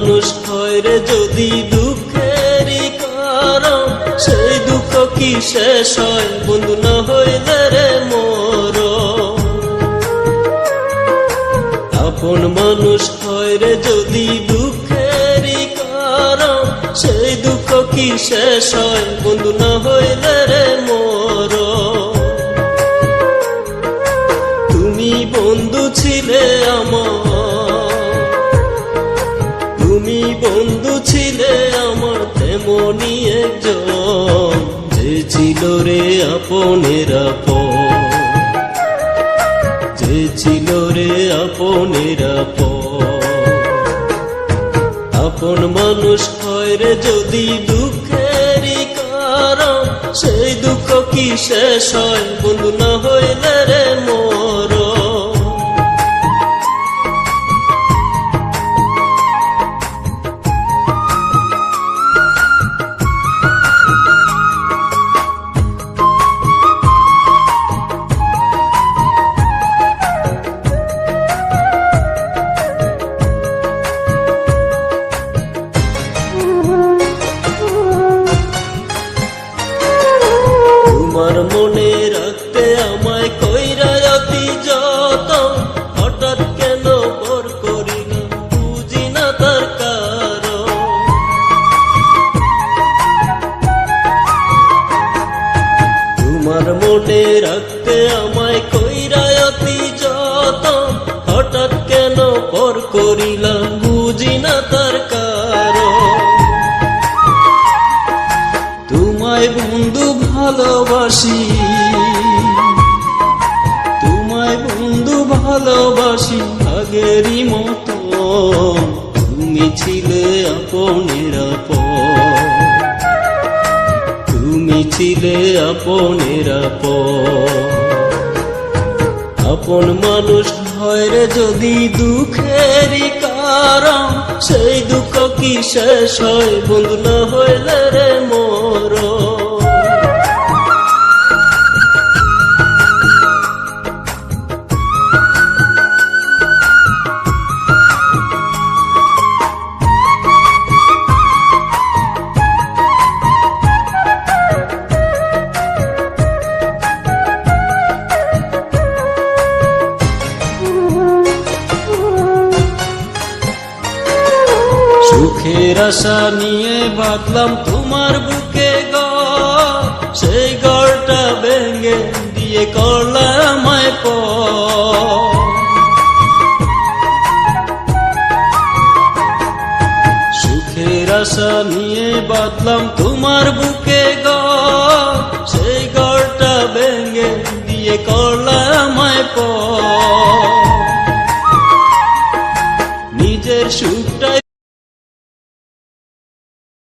মানুষ হয় রে যদি দুঃখেরই কারণ, সেই দুঃখ কি শেষ হয় বন্ধু না হইলে রে মরণ। আপন মানুষ হয় রে যদি দুঃখেরই কারণ, সেই দুঃখ কি শেষ হয় বন্ধু না হইলে রে মরণ। তুমি বন্ধু ছিলে আমার, তুমি বন্ধু ছিলে আমার তেমনি একজন, যে ছিল রে আপনের আপন, যে ছিল রে আপনের আপন। আপন মানুষ হয় রে যদি দুঃখেরই কারণ, সেই দুঃখ কি শেষ হয় বন্ধু না হইলে রে মরণ। তোমার মনে রাখতে আমায় কইরা অতি যতন, হঠাৎ কেন পর করিলাম বুঝি না তার কারণ। তোমার মনে রাখতে আমায় কইরা অতি যতন, হঠাৎ কেন পর করিলাম বুঝি না তার কারণ। তোমায় বন্ধু ভালোবাসি, তোমায় বন্ধু ভালোবাসি আগেরই মতো, তুমি ছিলে আপনের আপন, তুমি ছিলে আপনের আপন। আপন মানুষ হয় রে যদি দুঃখেরই কারণ, সেই দুঃখ কি শেষ হয় বন্ধু না হইলে রে মরণ। সুখের আশা নিয়ে বাঁধলাম তোমার বুকে ঘর, সেই ঘরটা ভেঙে দিয়ে করলাম আমায় পর। সুখের আশা নিয়ে বাঁধলাম তোমার বুকে ঘর, সেই ঘরটা ভেঙে দিয়ে করলাম আমায় পর। নিজের সুখটাই